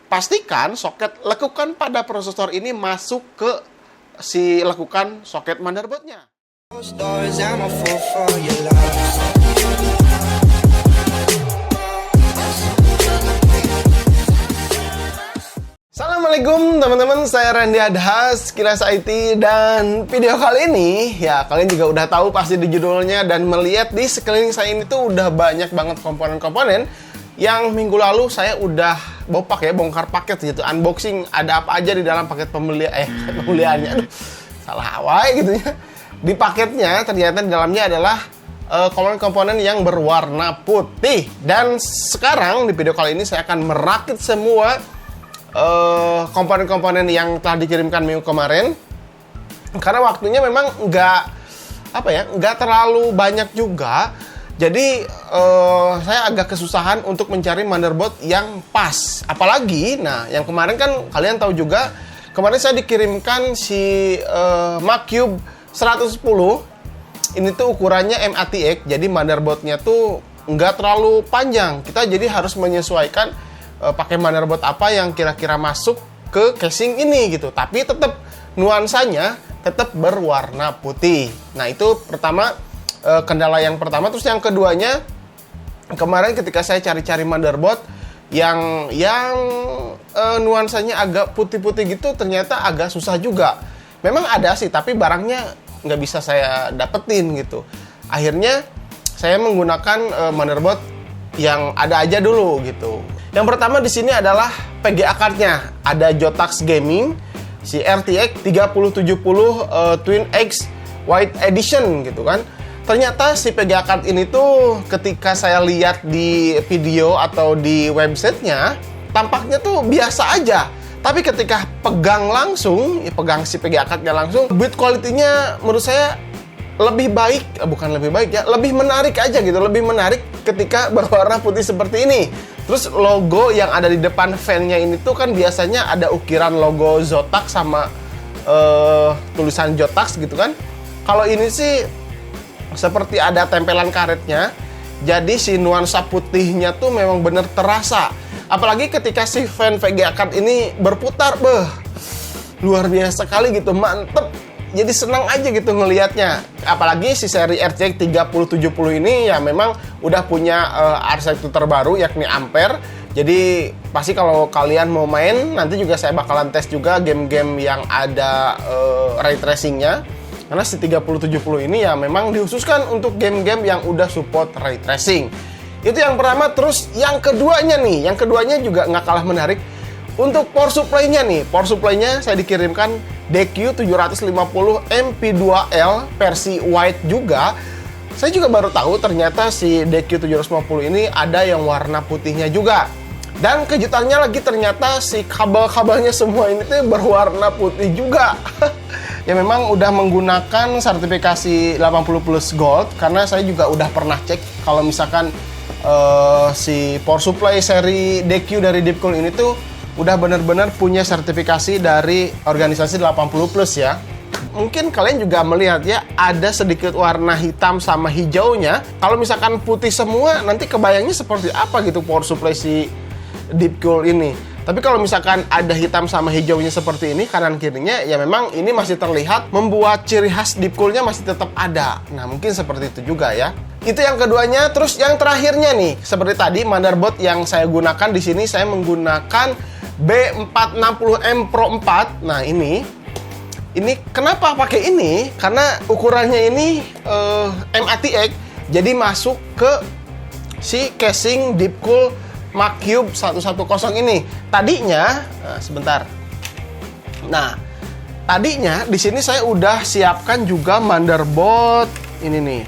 pastikan soket lekukan pada prosesor ini masuk ke si lekukan soket motherboardnya. Assalamualaikum teman-teman, saya Randy Adhas, Kilas IT, dan video kali ini ya kalian juga udah tahu pasti di judulnya dan melihat di sekeliling saya ini tuh udah banyak banget komponen-komponen yang minggu lalu saya udah bongkar paket gitu, unboxing ada apa aja di dalam paket pembeliannya. Aduh, salah awal gitu ya. Di paketnya ternyata di dalamnya adalah komponen-komponen yang berwarna putih, dan sekarang di video kali ini saya akan merakit semua komponen-komponen yang telah dikirimkan minggu kemarin, karena waktunya memang nggak terlalu banyak juga. Jadi saya agak kesusahan untuk mencari motherboard yang pas. Apalagi, nah yang kemarin kan kalian tahu juga, kemarin saya dikirimkan si Macube 110. Ini tuh ukurannya MATX, jadi motherboardnya tuh nggak terlalu panjang. Kita jadi harus menyesuaikan pakai motherboard apa yang kira-kira masuk ke casing ini gitu. Tapi tetap nuansanya tetap berwarna putih. Nah itu pertama, kendala yang pertama. Terus yang keduanya, kemarin ketika saya cari-cari motherboard yang nuansanya agak putih-putih gitu, ternyata agak susah juga. Memang ada sih, tapi barangnya nggak bisa saya dapetin gitu. Akhirnya saya menggunakan motherboard yang ada aja dulu gitu. Yang pertama di sini adalah PGA card-nya. Ada Jotax Gaming, si RTX 3070 Twin X White Edition gitu kan. Ternyata si PGA card ini tuh ketika saya lihat di video atau di websitenya, tampaknya tuh biasa aja. Tapi ketika pegang langsung, pegang si PGA card-nya langsung, build quality-nya menurut saya lebih baik, lebih menarik aja gitu, lebih menarik ketika berwarna putih seperti ini. Terus logo yang ada di depan fan-nya ini tuh kan biasanya ada ukiran logo Zotac sama tulisan Jotax gitu kan. Kalau ini sih seperti ada tempelan karetnya, jadi si nuansa putihnya tuh memang bener terasa. Apalagi ketika si fan VGA card ini berputar, luar biasa sekali gitu, mantep. Jadi senang aja gitu ngelihatnya. Apalagi si seri RTX 3070 ini ya memang udah punya arsitektur terbaru yakni Ampere. Jadi pasti kalau kalian mau main, nanti juga saya bakalan tes juga game-game yang ada ray tracing-nya. Karena si 3070 ini ya memang dikhususkan untuk game-game yang udah support ray tracing. Itu yang pertama. Terus yang keduanya juga nggak kalah menarik. Untuk power supply-nya nih, power supply-nya saya dikirimkan DQ750 MP2L versi white juga. Saya juga baru tahu ternyata si DQ750 ini ada yang warna putihnya juga. Dan kejutannya lagi, ternyata si kabel-kabelnya semua ini tuh berwarna putih juga. Ya memang udah menggunakan sertifikasi 80 plus gold, karena saya juga udah pernah cek kalau misalkan si power supply seri DQ dari Deepcool ini tuh udah benar-benar punya sertifikasi dari organisasi 80 plus ya. Mungkin kalian juga melihat ya, ada sedikit warna hitam sama hijaunya. Kalau misalkan putih semua, nanti kebayangnya seperti apa gitu power supply si Deepcool ini. Tapi kalau misalkan ada hitam sama hijaunya seperti ini, kanan kirinya, ya memang ini masih terlihat membuat ciri khas Deepcool-nya masih tetap ada. Nah mungkin seperti itu juga ya. Itu yang keduanya. Terus yang terakhirnya nih, seperti tadi motherboard yang saya gunakan di sini, saya menggunakan B460M Pro 4. Nah ini kenapa pakai ini? Karena ukurannya ini MATX, jadi masuk ke si casing Deepcool Macube 110 ini. Tadinya, tadinya di sini saya udah siapkan juga motherboard ini nih.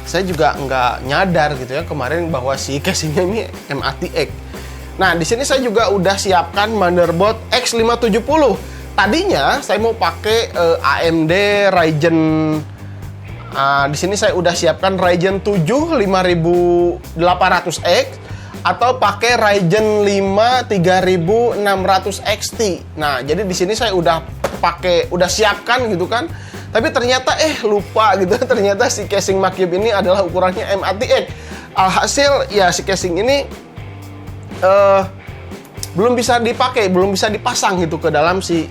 Saya juga nggak nyadar gitu ya kemarin bahwa si casingnya ini MATX. Nah, di sini saya juga udah siapkan motherboard X570. Tadinya saya mau pakai AMD Ryzen. Di sini saya udah siapkan Ryzen 7 5800X atau pakai Ryzen 5 3600 XT. Nah, jadi di sini saya udah siapkan gitu kan. Tapi ternyata lupa gitu. Ternyata si casing Macube ini adalah ukurannya MATX. Alhasil ya si casing ini eh, belum bisa dipakai, belum bisa dipasang gitu ke dalam si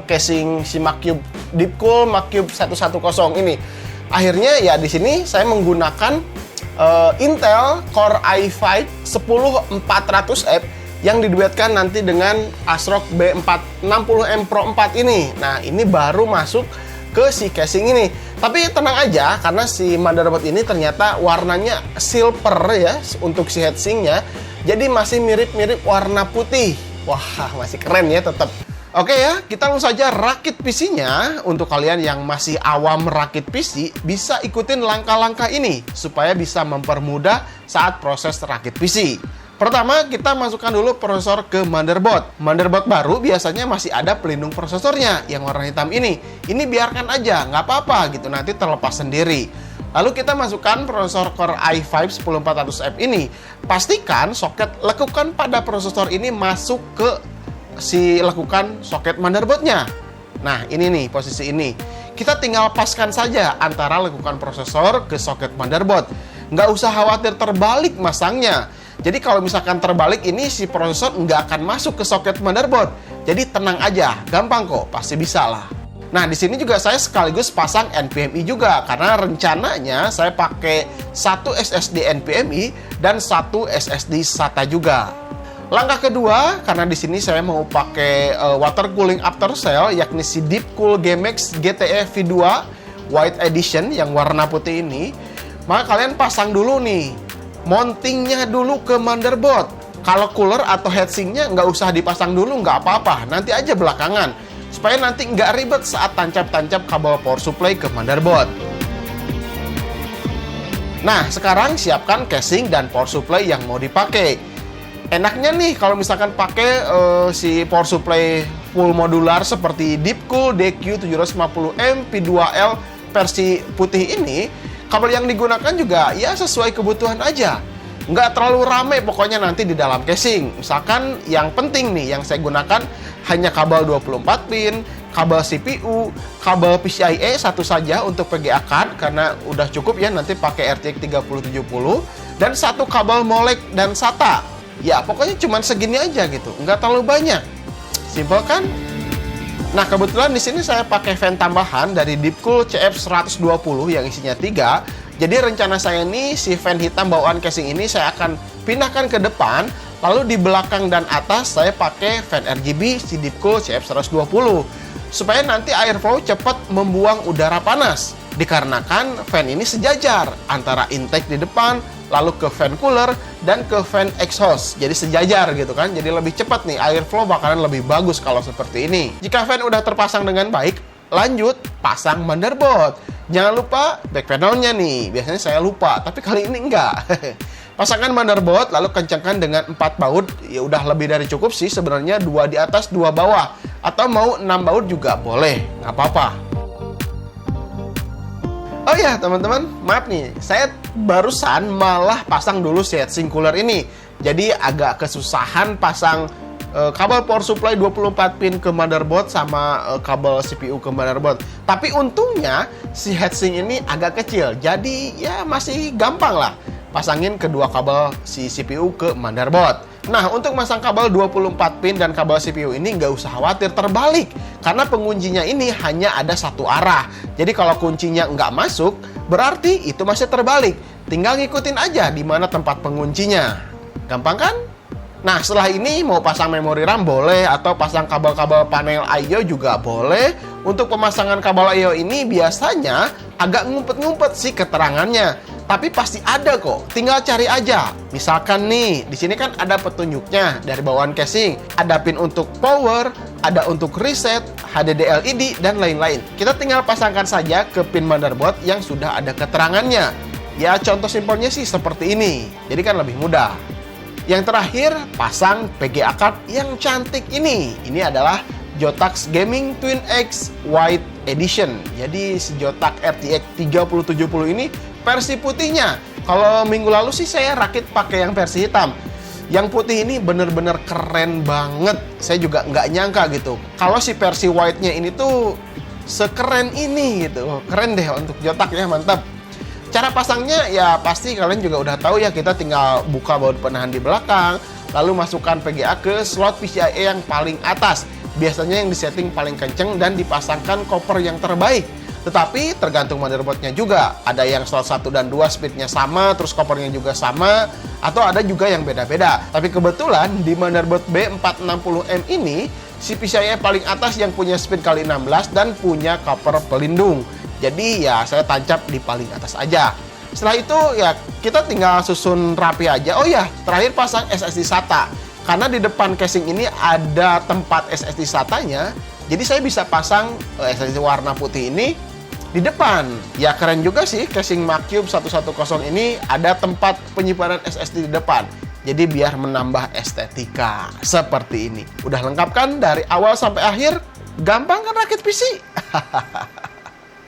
casing si Macube Deepcool Macube 110 ini. Akhirnya ya di sini saya menggunakan Intel Core i5 10400F yang diduetkan nanti dengan ASRock B460M Pro 4 ini. Nah, ini baru masuk ke si casing ini. Tapi tenang aja, karena si motherboard ini ternyata warnanya silver ya untuk si heatsinknya. Jadi masih mirip-mirip warna putih. Wah, masih keren ya tetap. Oke ya, kita langsung saja rakit PC-nya. Untuk kalian yang masih awam rakit PC, bisa ikutin langkah-langkah ini supaya bisa mempermudah saat proses rakit PC. Pertama, kita masukkan dulu prosesor ke motherboard. Motherboard baru biasanya masih ada pelindung prosesornya yang warna hitam ini. Ini biarkan aja, nggak apa-apa gitu, nanti terlepas sendiri. Lalu kita masukkan prosesor Core i5 10400F ini. Pastikan soket lekukan pada prosesor ini masuk ke si lekukan soket motherboardnya. Nah, ini nih posisi ini. Kita tinggal paskan saja antara lekukan prosesor ke soket motherboard. Nggak usah khawatir terbalik masangnya. Jadi kalau misalkan terbalik ini si prosesor nggak akan masuk ke soket motherboard. Jadi tenang aja, gampang kok, pasti bisa lah. Nah, di sini juga saya sekaligus pasang NVMe juga karena rencananya saya pakai satu SSD NVMe dan satu SSD SATA juga. Langkah kedua, karena di sini saya mau pakai water cooling aftershell yakni si Deepcool GMX GTE V2 White Edition yang warna putih ini, maka kalian pasang dulu nih mountingnya dulu ke motherboard. Kalau cooler atau heatsinknya nggak usah dipasang dulu, nggak apa-apa, nanti aja belakangan. Supaya nanti nggak ribet saat tancap-tancap kabel power supply ke motherboard. Nah, sekarang siapkan casing dan power supply yang mau dipakai. Enaknya nih kalau misalkan pakai si power supply full modular seperti Deepcool DQ750M P2L versi putih ini, kabel yang digunakan juga ya sesuai kebutuhan aja. Nggak terlalu rame pokoknya nanti di dalam casing. Misalkan yang penting nih yang saya gunakan hanya kabel 24 pin, kabel CPU, kabel PCIe satu saja untuk PGA card karena udah cukup ya nanti pakai RTX 3070, dan satu kabel molek dan SATA. Ya pokoknya cuma segini aja gitu, nggak terlalu banyak. Simpel kan? Nah, kebetulan di sini saya pakai fan tambahan dari Deepcool CF120 yang isinya 3. Jadi rencana saya ini si fan hitam bawaan casing ini saya akan pindahkan ke depan, lalu di belakang dan atas saya pakai fan RGB si Deepcool CF120 supaya nanti airflow cepat membuang udara panas. Dikarenakan fan ini sejajar antara intake di depan, lalu ke fan cooler dan ke fan exhaust. Jadi sejajar gitu kan. Jadi lebih cepat nih, airflow bakalan lebih bagus kalau seperti ini. Jika fan udah terpasang dengan baik, lanjut pasang motherboard. Jangan lupa back panelnya nih. Biasanya saya lupa, tapi kali ini enggak. Pasangkan motherboard, lalu kencangkan dengan 4 baut. Ya udah lebih dari cukup sih sebenarnya, 2 di atas, 2 bawah. Atau mau 6 baut juga boleh, nggak apa-apa. Oh ya teman-teman, maaf nih, saya barusan malah pasang dulu si heatsink cooler ini. Jadi agak kesusahan pasang kabel power supply 24 pin ke motherboard sama kabel CPU ke motherboard. Tapi untungnya si heatsink ini agak kecil, jadi ya masih gampang lah pasangin kedua kabel si CPU ke motherboard. Nah, untuk masang kabel 24 pin dan kabel CPU ini nggak usah khawatir terbalik, karena penguncinya ini hanya ada satu arah. Jadi kalau kuncinya nggak masuk, berarti itu masih terbalik. Tinggal ngikutin aja di mana tempat penguncinya. Gampang kan? Nah, setelah ini mau pasang memori RAM boleh, atau pasang kabel-kabel panel I/O juga boleh. Untuk pemasangan kabel I/O ini biasanya agak ngumpet-ngumpet sih keterangannya, tapi pasti ada kok. Tinggal cari aja. Misalkan nih, di sini kan ada petunjuknya dari bawaan casing. Ada pin untuk power, ada untuk reset, HDD LED, dan lain-lain. Kita tinggal pasangkan saja ke pin motherboard yang sudah ada keterangannya. Ya, contoh simpelnya sih seperti ini. Jadi kan lebih mudah. Yang terakhir, pasang PGA card yang cantik ini. Ini adalah Jotax Gaming Twin X White Edition. Jadi si Jotax RTX 3070 ini versi putihnya. Kalau minggu lalu sih saya rakit pakai yang versi hitam. Yang putih ini bener-bener keren banget. Saya juga nggak nyangka gitu, kalau si versi white-nya ini tuh sekeren ini gitu. Keren deh untuk Jotax ya, mantap. Cara pasangnya ya pasti kalian juga udah tahu ya, kita tinggal buka baut penahan di belakang, lalu masukkan VGA ke slot PCIe yang paling atas. Biasanya yang disetting paling kenceng dan dipasangkan koper yang terbaik. Tetapi tergantung motherboardnya juga. Ada yang slot 1 dan 2 speednya sama, terus kopernya juga sama, atau ada juga yang beda-beda. Tapi kebetulan di motherboard B460M ini, si PCIe paling atas yang punya speed kali 16 dan punya koper pelindung. Jadi ya saya tancap di paling atas aja. Setelah itu ya kita tinggal susun rapi aja. Oh ya, terakhir pasang SSD SATA. Karena di depan casing ini ada tempat SSD SATA-nya, jadi saya bisa pasang SSD warna putih ini di depan. Ya keren juga sih, casing Macube 110 ini ada tempat penyimpanan SSD di depan. Jadi biar menambah estetika seperti ini. Udah lengkap kan dari awal sampai akhir? Gampang kan rakit PC?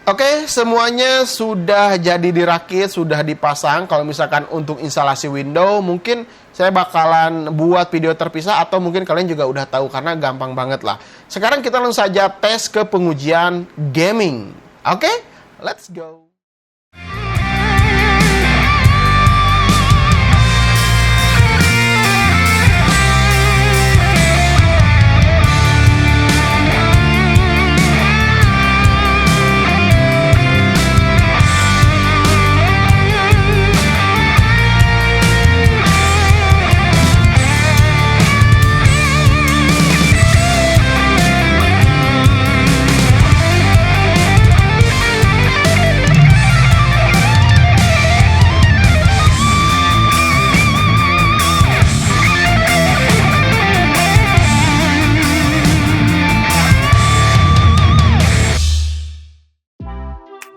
Oke, semuanya sudah jadi dirakit, sudah dipasang. Kalau misalkan untuk instalasi Windows, mungkin saya bakalan buat video terpisah atau mungkin kalian juga udah tahu karena gampang banget lah. Sekarang kita langsung saja tes ke pengujian gaming. Oke, let's go.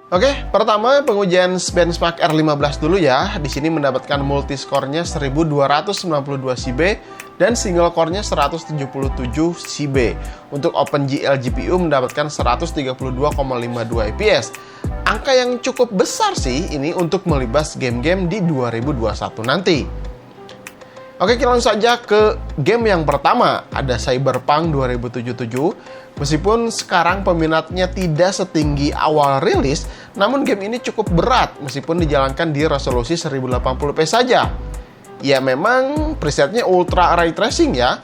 Oke, pertama pengujian benchmark R15 dulu ya. Di sini mendapatkan multi-score-nya 1292 CB dan single core-nya 177 CB. Untuk OpenGL GPU mendapatkan 132,52 fps. Angka yang cukup besar sih ini untuk melibas game-game di 2021 nanti. Oke, kita langsung saja ke game yang pertama. Ada Cyberpunk 2077. Meskipun sekarang peminatnya tidak setinggi awal rilis, namun game ini cukup berat meskipun dijalankan di resolusi 1080p saja. Ya memang presetnya ultra ray tracing ya.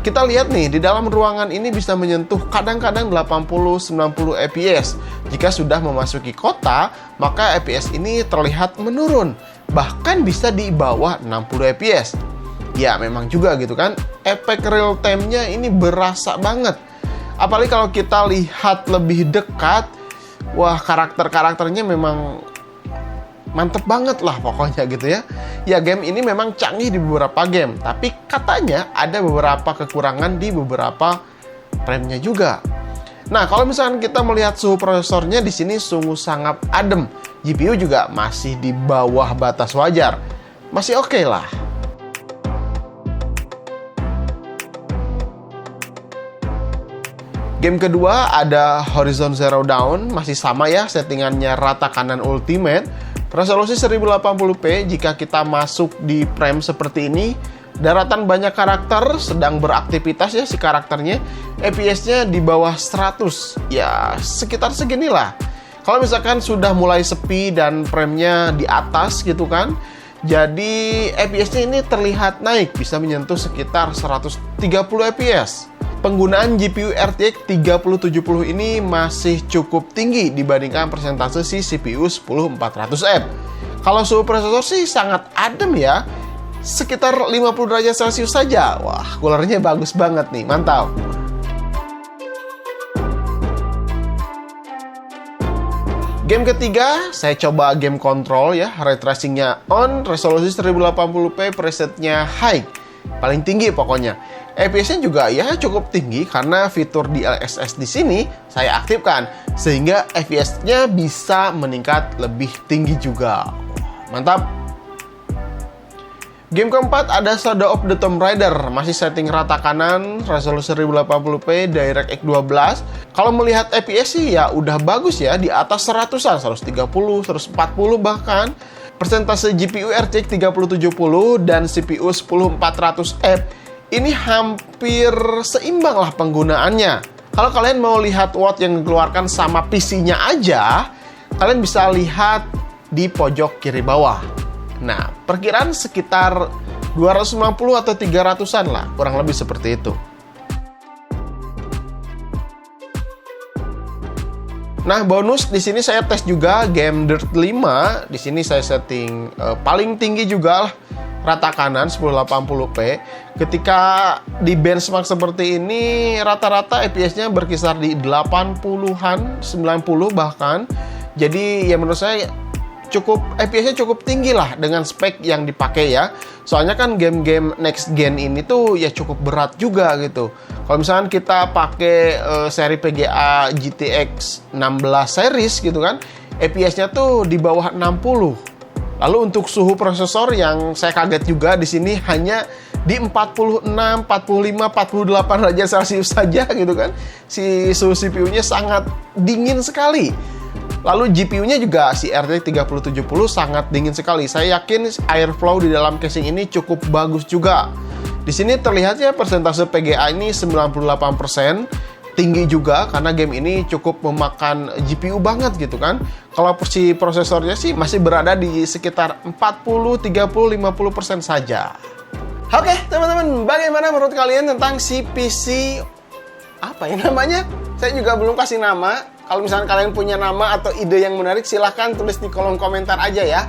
Kita lihat nih, di dalam ruangan ini bisa menyentuh kadang-kadang 80-90 fps. Jika sudah memasuki kota, maka fps ini terlihat menurun. Bahkan bisa di bawah 60 fps. Ya memang juga gitu kan, efek real time-nya ini berasa banget. Apalagi kalau kita lihat lebih dekat, wah karakter-karakternya memang mantep banget lah pokoknya gitu ya. Ya game ini memang canggih di beberapa game, tapi katanya ada beberapa kekurangan di beberapa frame-nya juga. Nah kalau misalkan kita melihat suhu prosesornya di sini sungguh sangat adem. GPU juga masih di bawah batas wajar, masih oke lah. Game kedua ada Horizon Zero Dawn, masih sama ya settingannya rata kanan ultimate. Resolusi 1080p jika kita masuk di frame seperti ini. Daratan banyak karakter sedang beraktivitas ya si karakternya. FPS-nya di bawah 100, ya sekitar seginilah. Kalau misalkan sudah mulai sepi dan frame-nya di atas gitu kan, jadi FPS-nya ini terlihat naik, bisa menyentuh sekitar 130 fps. Penggunaan GPU RTX 3070 ini masih cukup tinggi dibandingkan persentase si CPU 10400F. Kalau suhu prosesor sih sangat adem ya, sekitar 50 derajat Celcius saja. Wah, coolernya bagus banget nih, mantap. Game ketiga, saya coba game control ya, ray tracing-nya on, resolusi 1080p, presetnya high, paling tinggi pokoknya. FPS-nya juga ya cukup tinggi karena fitur DLSS di sini saya aktifkan sehingga FPS-nya bisa meningkat lebih tinggi juga. Mantap. Game keempat ada Shadow of the Tomb Raider, masih setting rata kanan, resolusi 1080p, DirectX 12. Kalau melihat FPS sih ya udah bagus ya, di atas 100-an, 130, 140 bahkan. Persentase GPU RTX 3070 dan CPU 10400F ini hampir seimbang lah penggunaannya. Kalau kalian mau lihat watt yang dikeluarkan sama PC-nya aja, kalian bisa lihat di pojok kiri bawah. Nah, perkiraan sekitar 250 atau 300-an lah, kurang lebih seperti itu. Nah, bonus di sini saya tes juga game Dirt 5. Di sini saya setting paling tinggi juga lah, rata kanan 1080p. Ketika di benchmark seperti ini, rata-rata FPS-nya berkisar di 80-an, 90 bahkan. Jadi ya menurut saya FPS-nya cukup tinggi lah dengan spek yang dipakai ya. Soalnya kan game-game next gen ini tuh ya cukup berat juga gitu. Kalau misalkan kita pakai seri PGA GTX 16 series gitu kan, FPS-nya tuh di bawah 60. Lalu untuk suhu prosesor yang saya kaget juga di sini hanya di 46, 45, 48 derajat Celcius saja gitu kan. Si suhu CPU-nya sangat dingin sekali. Lalu GPU-nya juga si RTX 3070 sangat dingin sekali. Saya yakin airflow di dalam casing ini cukup bagus juga. Di sini terlihat ya persentase PGA ini 98%. Tinggi juga karena game ini cukup memakan GPU banget gitu kan. Kalau si prosesornya sih masih berada di sekitar 40, 30, 50% saja. Oke, teman-teman, bagaimana menurut kalian tentang si PC apa ya namanya? Saya juga belum kasih nama. Kalau misalnya kalian punya nama atau ide yang menarik, silahkan tulis di kolom komentar aja ya.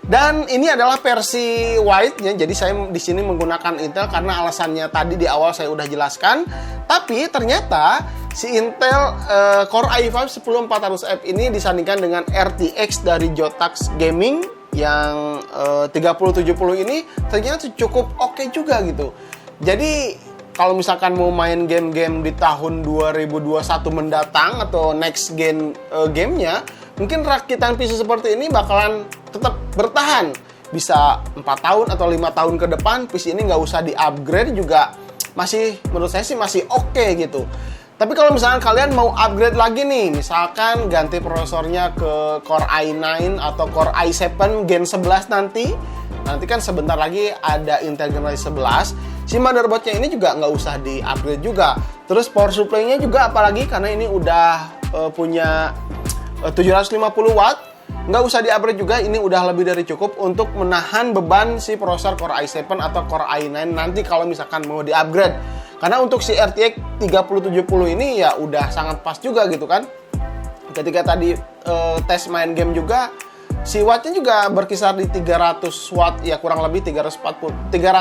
Dan ini adalah versi white-nya, jadi saya di sini menggunakan Intel karena alasannya tadi di awal saya udah jelaskan. Tapi ternyata si Intel Core i5 10400F ini disandingkan dengan RTX dari Jotax Gaming yang 3070 ini ternyata cukup oke juga gitu. Jadi kalau misalkan mau main game-game di tahun 2021 mendatang atau next gen gamenya, mungkin rakitan PC seperti ini bakalan tetap bertahan. Bisa 4 tahun atau 5 tahun ke depan, PC ini nggak usah di-upgrade juga masih, menurut saya sih masih oke gitu. Tapi kalau misalkan kalian mau upgrade lagi nih, misalkan ganti prosesornya ke Core i9 atau Core i7 Gen 11 nanti kan sebentar lagi ada Intel generasi 11. Si motherboardnya ini juga nggak usah di-upgrade juga. Terus power supply-nya juga apalagi karena ini udah punya 750 watt, nggak usah di-upgrade juga, ini udah lebih dari cukup untuk menahan beban si prosesor Core i7 atau Core i9 nanti kalau misalkan mau di-upgrade. Karena untuk si RTX 3070 ini ya udah sangat pas juga gitu kan. Ketika tadi tes main game juga, si wattnya juga berkisar di 300 watt ya, kurang lebih 300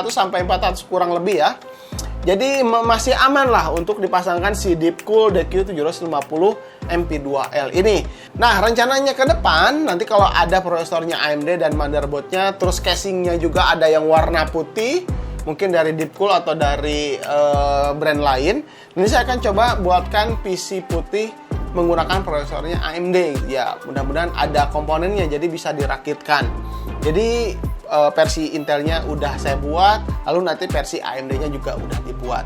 sampai 400 kurang lebih ya. Jadi masih aman lah untuk dipasangkan si Deepcool DQ750 MP2L ini. Nah, rencananya ke depan nanti kalau ada prosesornya AMD dan motherboardnya, terus casingnya juga ada yang warna putih, mungkin dari Deepcool atau dari brand lain. Ini saya akan coba buatkan PC putih menggunakan prosesornya AMD. Ya, mudah-mudahan ada komponennya jadi bisa dirakitkan. Jadi versi Intelnya udah saya buat, lalu nanti versi AMD-nya juga udah dibuat.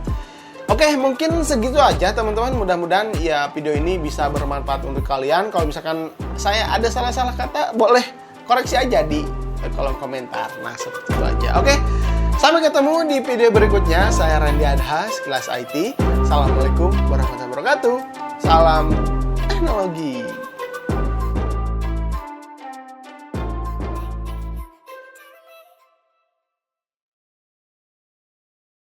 Oke, mungkin segitu aja teman-teman. Mudah-mudahan ya video ini bisa bermanfaat untuk kalian. Kalau misalkan saya ada salah-salah kata, boleh koreksi aja di kolom komentar. Nah, seperti itu aja. Oke, sampai ketemu di video berikutnya. Saya Randy Adha, Sekilas IT. Assalamualaikum warahmatullahi wabarakatuh. Salam teknologi.